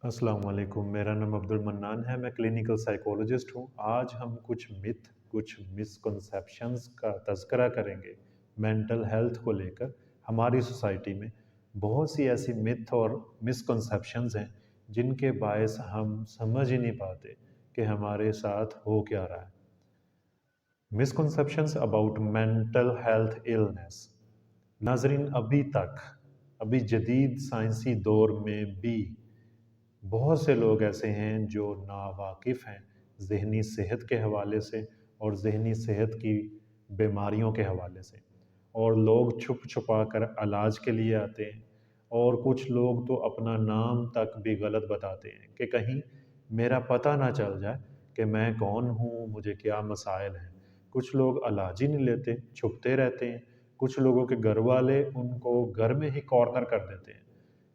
अस्सलाम वालेकुम, मेरा नाम अब्दुल मन्नान है, मैं क्लिनिकल साइकोलॉजिस्ट हूँ। आज हम कुछ मिथ, कुछ मिसकंसेप्शंस का तज़किरा करेंगे मेंटल हेल्थ को लेकर। हमारी सोसाइटी में बहुत सी ऐसी मिथ और मिसकंसेप्शंस हैं, जिनके बायस हम समझ ही नहीं पाते कि हमारे साथ हो क्या रहा है। Misconceptions about mental health illness. नाज़रीन, अभी जदीद साइंसी दौर में भी बहुत से लोग ऐसे हैं जो नावाकिफ़ हैं ज़हनी सेहत के हवाले से और ज़हनी सेहत की बीमारियों के हवाले से। और लोग छुप छुपा कर इलाज के लिए आते हैं, और कुछ लोग तो अपना नाम तक भी गलत बताते हैं कि कहीं मेरा पता ना चल जाए कि मैं कौन हूँ, मुझे क्या मसाइल हैं। कुछ लोग इलाज ही नहीं लेते, छुपते रहते हैं। कुछ लोगों के घर वाले उनको घर में ही कॉर्नर कर देते हैं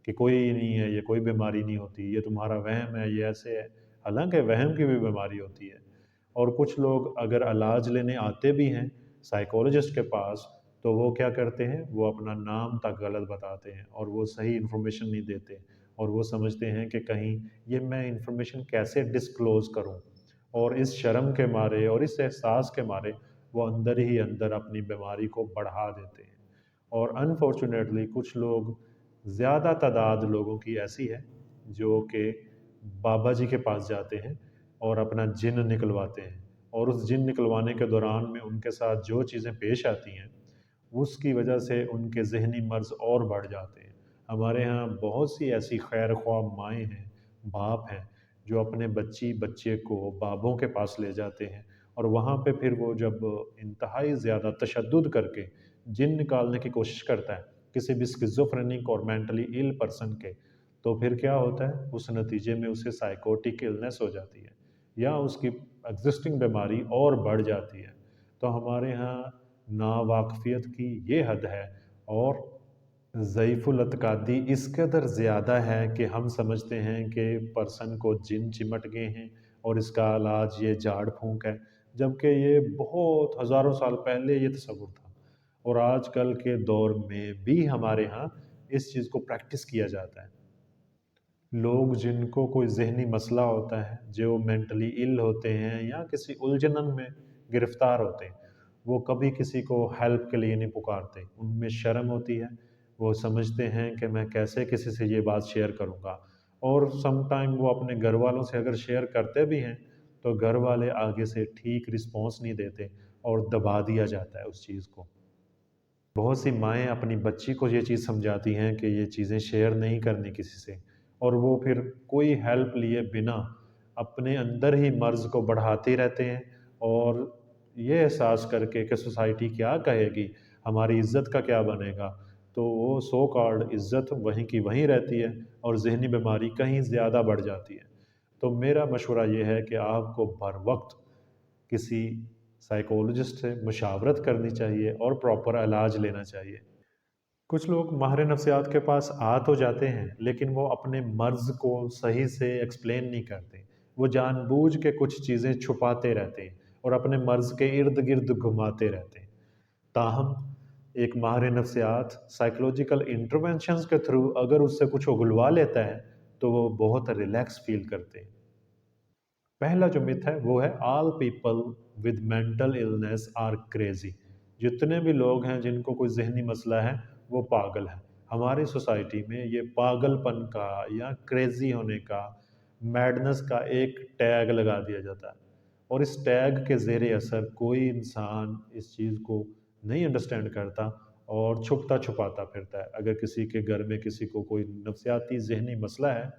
कि कोई नहीं है, ये कोई बीमारी नहीं होती, ये तुम्हारा वहम है, ये ऐसे है। हालांकि वहम की भी बीमारी होती है। और कुछ लोग अगर इलाज लेने आते भी हैं साइकोलॉजिस्ट के पास, तो वो क्या करते हैं, वो अपना नाम तक गलत बताते हैं और वो सही इन्फॉर्मेशन नहीं देते। और वो समझते हैं कि कहीं ये मैं इन्फॉर्मेशन कैसे डिस्क्लोज़ करूं, और इस शर्म के मारे और इस एहसास के मारे वो अंदर ही अंदर अपनी बीमारी को बढ़ा देते हैं। और अनफॉर्चुनेटली कुछ लोग, ज़्यादा तादाद लोगों की ऐसी है जो कि बाबा जी के पास जाते हैं और अपना जिन निकलवाते हैं, और उस जिन निकलवाने के दौरान में उनके साथ जो चीज़ें पेश आती हैं, उसकी वजह से उनके ज़हनी मर्ज़ और बढ़ जाते हैं। हमारे यहाँ बहुत सी ऐसी खैर ख्वाह माएँ हैं, बाप हैं, जो अपने बच्चे को बाबों के पास ले जाते हैं, और वहाँ पे फिर वो जब इंतहाई ज़्यादा तशद्दुद करके जिन निकालने की कोशिश करता है किसी भी स्किज़ोफ्रेनिक और मेंटली इल पर्सन के, तो फिर क्या होता है, उस नतीजे में उसे साइकोटिक इलनेस हो जाती है या उसकी एग्जिस्टिंग बीमारी और बढ़ जाती है। तो हमारे यहाँ नावाकफ़ियत की ये हद है, और ज़ईफ़ुल अतकादी इस कदर ज़्यादा है कि हम समझते हैं कि पर्सन को जिन चिमट गए हैं और इसका इलाज ये झाड़ फूँक है, जबकि ये बहुत हज़ारों साल पहले ये तसव्वुर था। और आजकल के दौर में भी हमारे यहाँ इस चीज़ को प्रैक्टिस किया जाता है। लोग जिनको कोई ज़हनी मसला होता है, जो मेंटली इल होते हैं या किसी उलझनन में गिरफ़्तार होते हैं, वो कभी किसी को हेल्प के लिए नहीं पुकारते। उनमें शर्म होती है, वो समझते हैं कि मैं कैसे किसी से ये बात शेयर करूँगा। और सम टाइम वो अपने घरवालों से अगर शेयर करते भी हैं, तो घर वाले आगे से ठीक रिस्पॉन्स नहीं देते और दबा दिया जाता है उस चीज़ को। बहुत सी माएँ अपनी बच्ची को ये चीज़ समझाती हैं कि ये चीज़ें शेयर नहीं करनी किसी से, और वो फिर कोई हेल्प लिए बिना अपने अंदर ही मर्ज़ को बढ़ाते रहते हैं, और ये एहसास करके कि सोसाइटी क्या कहेगी, हमारी इज़्ज़त का क्या बनेगा, तो वो सो कॉल्ड इज़्ज़त वहीं की वहीं रहती है और ज़हनी बीमारी कहीं ज़्यादा बढ़ जाती है। तो मेरा मशवरा ये है कि आपको बर वक़्त किसी साइकोलॉजिस्ट से मशावरत करनी चाहिए और प्रॉपर इलाज लेना चाहिए। कुछ लोग माहिर नफ्सियात के पास आ तो जाते हैं, लेकिन वो अपने मर्ज़ को सही से एक्सप्लेन नहीं करते। वो जानबूझ के कुछ चीज़ें छुपाते रहते हैं और अपने मर्ज़ के इर्द-गिर्द घुमाते रहते हैं। ताहम एक माहिर नफ्सियात साइकोलॉजिकल इंटरवेंशंस के थ्रू अगर उससे कुछ उगलवा लेता है, तो वो बहुत रिलैक्स फ़ील करते हैं। पहला जो मिथ है वो है all people with mental illness are crazy. जितने भी लोग हैं जिनको कोई जहनी मसला है, वो पागल है। हमारी सोसाइटी में ये पागलपन का या क्रेजी होने का, मैडनेस का एक टैग लगा दिया जाता है, और इस टैग के ज़ेर असर कोई इंसान इस चीज़ को नहीं अंडरस्टैंड करता और छुपता छुपाता फिरता है। अगर किसी के घर में किसी को कोई नफसियाती जहनी मसला है,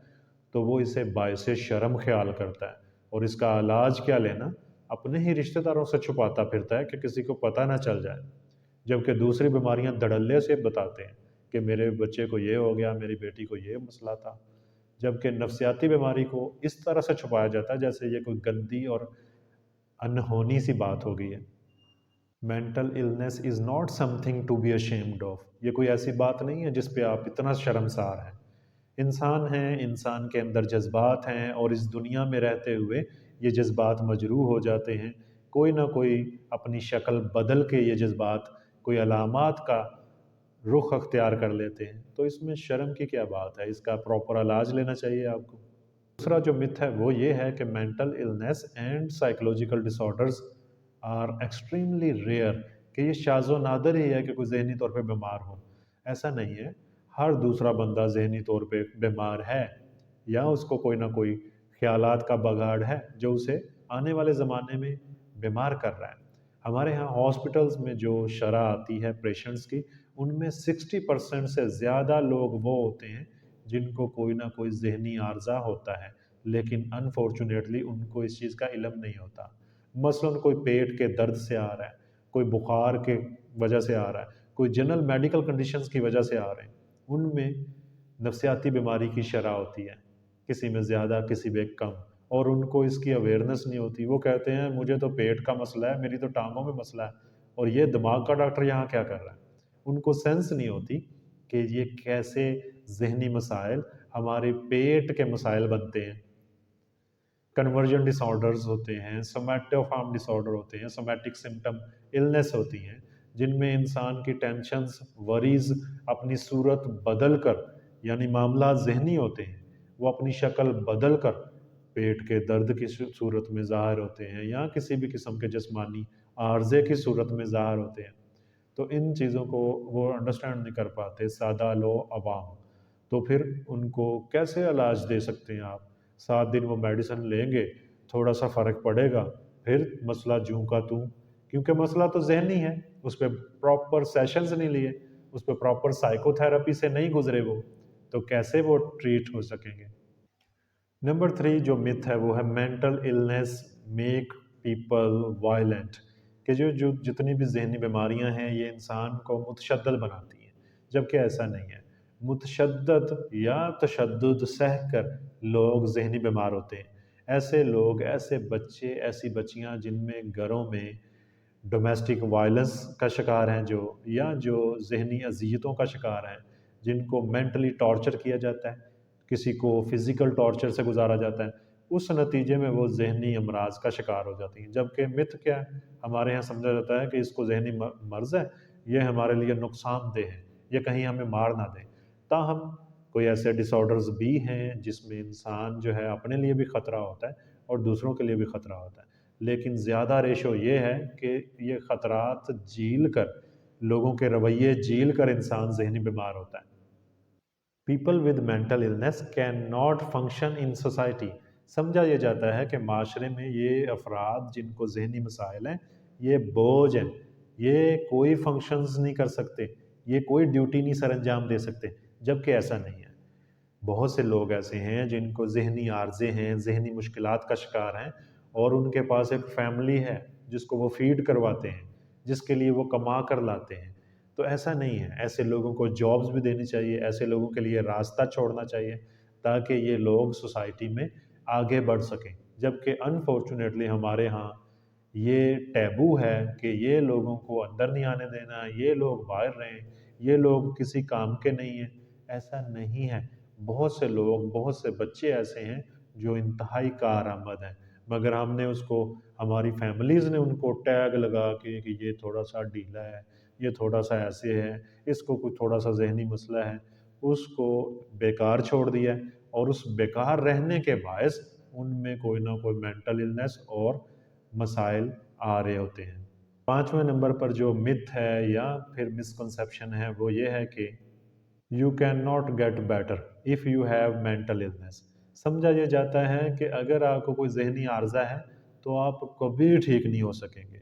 तो वो इसे बायस शर्म ख्याल करता है, और इसका इलाज क्या लेना अपने ही रिश्तेदारों से छुपाता फिरता है कि किसी को पता ना चल जाए। जबकि दूसरी बीमारियां धड़ल्ले से बताते हैं कि मेरे बच्चे को ये हो गया, मेरी बेटी को ये मसला था। जबकि नफसियाती बीमारी को इस तरह से छुपाया जाता है जैसे ये कोई गंदी और अनहोनी सी बात हो गई है। Mental illness is not something to be ashamed of. ये कोई ऐसी बात नहीं है जिस पे आप इतना शर्मसार हैं। इंसान हैं, इंसान के अंदर जज्बात हैं, और इस दुनिया में रहते हुए ये जज्बात मजरूह हो जाते हैं। कोई ना कोई अपनी शक्ल बदल के ये जज्बात कोई अलामात का रुख अख्तियार कर लेते हैं। तो इसमें शर्म की क्या बात है, इसका प्रॉपर इलाज लेना चाहिए आपको। दूसरा जो मिथ है वो ये है कि mental illness and psychological disorders are extremely rare, कि ये शाज़ो नादर ही है कि कोई जहनी तौर पे बीमार हो। ऐसा नहीं है, हर दूसरा बंदा जहनी तौर पे बीमार है, या उसको कोई ना कोई ख्यालात का बगाड़ है जो उसे आने वाले ज़माने में बीमार कर रहा है। हमारे यहाँ हॉस्पिटल्स में जो शरह आती है पेशेंट्स की, उनमें 60% से ज़्यादा लोग वो होते हैं जिनको कोई ना कोई ज़हनी आर्ज़ा होता है, लेकिन अनफॉर्चुनेटली उनको इस चीज़ का इल्म नहीं होता। मसलन कोई पेट के दर्द से आ रहा है, कोई बुखार के वजह से आ रहा है, कोई जनरल मेडिकल कंडीशंस की वजह से आ रहे हैं, उनमें नफसियाती बीमारी की शरह होती है, किसी में ज़्यादा किसी में कम, और उनको इसकी अवेयरनेस नहीं होती। वो कहते हैं मुझे तो पेट का मसला है, मेरी तो टांगों में मसला है, और ये दिमाग का डॉक्टर यहाँ क्या कर रहा है। उनको सेंस नहीं होती कि ये कैसे ज़हनी मसाइल हमारे पेट के मसाइल बनते हैं। कन्वर्जन डिसऑर्डर्स होते हैं, सोमैटोफॉर्म डिसऑर्डर होते हैं, सोमैटिक सिम्पटम इलनेस होती हैं, जिनमें इंसान की टेंशन्स, वरीज़ अपनी सूरत बदल कर, यानी मामला ज़हनी होते हैं, वो अपनी शक्ल बदल कर पेट के दर्द की सूरत में ज़ाहिर होते हैं, या किसी भी किस्म के जिस्मानी आर्ज़े की सूरत में ज़ाहिर होते हैं। तो इन चीज़ों को वो अंडरस्टैंड नहीं कर पाते सादा लो अवाम। तो फिर उनको कैसे इलाज दे सकते हैं आप? 7 दिन वो मेडिसिन लेंगे, थोड़ा-सा फ़र्क पड़ेगा, फिर मसला जूँ का त्यों, क्योंकि मसला तो ज़हनी है, उस पे प्रॉपर सेशंस नहीं लिए, उस पे प्रॉपर साइकोथेरेपी से नहीं गुज़रे वो, तो कैसे वो ट्रीट हो सकेंगे? नंबर 3 जो मिथ है वो है mental illness make people violent, कि जो जो जितनी भी ज़हनी बीमारियां हैं ये इंसान को मुतशद्दद बनाती हैं, जबकि ऐसा नहीं है। मुतशद्दद या तशद्दुद सह कर लोग ज़हनी बीमार होते हैं। ऐसे लोग, ऐसे बच्चे, ऐसी बच्चियां जिनमें घरों में डोमेस्टिक वायलेंस का शिकार हैं, जो या जो ज़हनी अजियतों का शिकार हैं, जिनको मेंटली टॉर्चर किया जाता है, किसी को फिज़िकल टॉर्चर से गुजारा जाता है, उस नतीजे में वो ज़हनी अमराज का शिकार हो जाती हैं। जबकि मिथ क्या है, हमारे यहाँ समझा जाता है कि इसको ज़हनी मर्ज़ है, ये हमारे लिए नुकसानदेह है, ये कहीं हमें मार ना दे। ताहम कोई ऐसे डिसऑर्डर्स भी हैं जिसमें इंसान जो है अपने लिए भी ख़तरा होता है और दूसरों के लिए भी ख़तरा होता है। लेकिन ज़्यादा रेशो ये है कि ये ख़तरात झील कर, लोगों के रवैये झील कर इंसान ज़हनी बीमार होता है। People with mental illness can not function in society. समझा ये जाता है कि माशरे में ये अफराद जिनको जहनी मसाइल हैं, ये बोझ हैं, ये कोई फंक्शंस नहीं कर सकते, ये कोई ड्यूटी नहीं सर अंजाम दे सकते, जबकि ऐसा नहीं है। बहुत से लोग ऐसे हैं जिनको ज़हनी आर्ज़े हैं, ज़हनी मुश्किलात का शिकार हैं, और उनके पास एक फ़ैमिली है जिसको वो फ़ीड करवाते हैं, जिसके लिए वो कमा कर लाते हैं। तो ऐसा नहीं है, ऐसे लोगों को जॉब्स भी देनी चाहिए, ऐसे लोगों के लिए रास्ता छोड़ना चाहिए, ताकि ये लोग सोसाइटी में आगे बढ़ सकें। जबकि अनफॉर्चुनेटली हमारे यहाँ ये टैबू है कि ये लोगों को अंदर नहीं आने देना, ये लोग बाहर रहें, ये लोग किसी काम के नहीं हैं। ऐसा नहीं है। बहुत से लोग, बहुत से बच्चे ऐसे हैं जो इंतहाई कारआमद हैं, मगर हमने उसको, हमारी फैमिलीज़ ने उनको टैग लगा के कि ये थोड़ा-सा ढीला है, ये थोड़ा-सा ऐसे है, इसको कुछ थोड़ा-सा ज़हनी मसला है, उसको बेकार छोड़ दिया है, और उस बेकार रहने के बायस उनमें कोई ना कोई मेंटल इलनेस और मसाइल आ रहे होते हैं। 5वें नंबर पर जो मिथ है या फिर मिसकंसेप्शन है वो ये है कि you can not get better if you have mental illness. समझा ये जाता है कि अगर आपको कोई ज़हनी आर्ज़ा है तो आप कभी ठीक नहीं हो सकेंगे।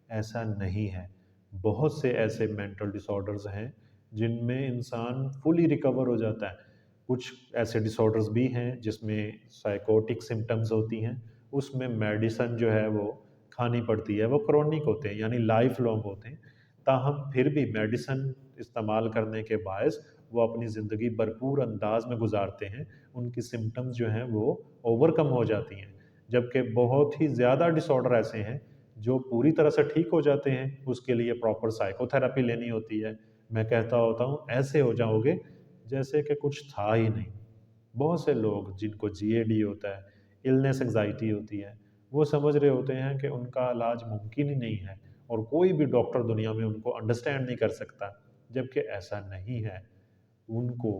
ऐसा नहीं है। बहुत से ऐसे मेंटल डिसऑर्डर्स हैं जिनमें इंसान फुली रिकवर हो जाता है। कुछ ऐसे डिसऑर्डर्स भी हैं जिसमें साइकोटिक सिम्पटम्स होती हैं, उसमें मेडिसिन जो है वो खानी पड़ती है, वो क्रोनिक होते हैं यानी लाइफ लॉन्ग होते हैं। ताहम फिर भी मेडिसिन इस्तेमाल करने के बायस वो अपनी ज़िंदगी भरपूर अंदाज में गुजारते हैं, उनकी सिम्पटम्स जो हैं वो ओवरकम हो जाती हैं। जबकि बहुत ही ज़्यादा डिसऑर्डर ऐसे हैं जो पूरी तरह से ठीक हो जाते हैं, उसके लिए प्रॉपर साइकोथेरेपी लेनी होती है। मैं कहता होता हूँ ऐसे हो जाओगे जैसे कि कुछ था ही नहीं। बहुत से लोग जिनको जीएडी होता है, इलनेस एंग्जायटी होती है, वो समझ रहे होते हैं कि उनका इलाज मुमकिन ही नहीं है और कोई भी डॉक्टर दुनिया में उनको अंडरस्टैंड नहीं कर सकता, जबकि ऐसा नहीं है। उनको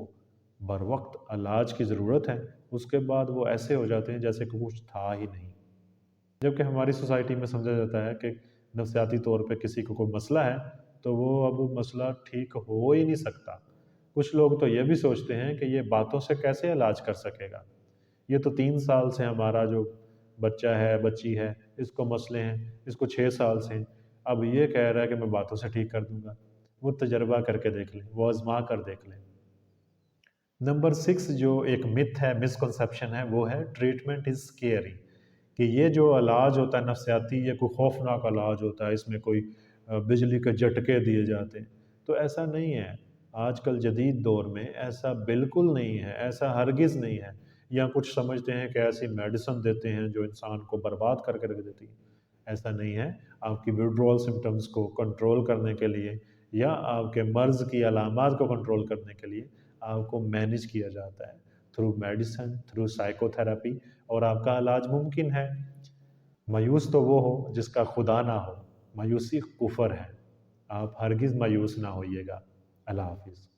बर वक्त इलाज की ज़रूरत है, उसके बाद वो ऐसे हो जाते हैं जैसे कि कुछ था ही नहीं। जबकि हमारी सोसाइटी में समझा जाता है कि नफ़सियाती तौर पे किसी को कोई मसला है, तो वो अब वो मसला ठीक हो ही नहीं सकता। कुछ लोग तो ये भी सोचते हैं कि ये बातों से कैसे इलाज कर सकेगा? ये तो 3 साल से हमारा जो बच्चा है, बच्ची है, इसको मसले हैं, इसको 6 साल से हैं, अब ये कह रहा है कि मैं बातों से ठीक कर दूँगा। वो तजर्बा करके देख लें, वो आज़मा कर देख लें। नंबर 6 जो एक मिथ है, मिसकंसेप्शन है, वो है ट्रीटमेंट इज़ स्केरी, कि ये जो इलाज होता है नफ़सियाती, ये कोई खौफ़नाक इलाज होता है, इसमें कोई बिजली के झटके दिए जाते हैं। तो ऐसा नहीं है। आजकल जदीद दौर में ऐसा बिल्कुल नहीं है, ऐसा हरगिज़ नहीं है। या कुछ समझते हैं कि ऐसी मेडिसिन देते हैं जो इंसान को बर्बाद करके रख देती है। ऐसा नहीं है। आपकी विथड्रॉल सिम्पटम्स को कंट्रोल करने के लिए या आपके मर्ज़ की अलामात को कंट्रोल करने के लिए आपको मैनेज किया जाता है थ्रू मेडिसिन, थ्रू साइकोथेरेपी, और आपका इलाज मुमकिन है। मायूस तो वो हो जिसका खुदा ना हो, मायूसी कुफ़र है। आप हरगिज़ मायूस ना होइएगा। अल्लाह हाफ़िज़।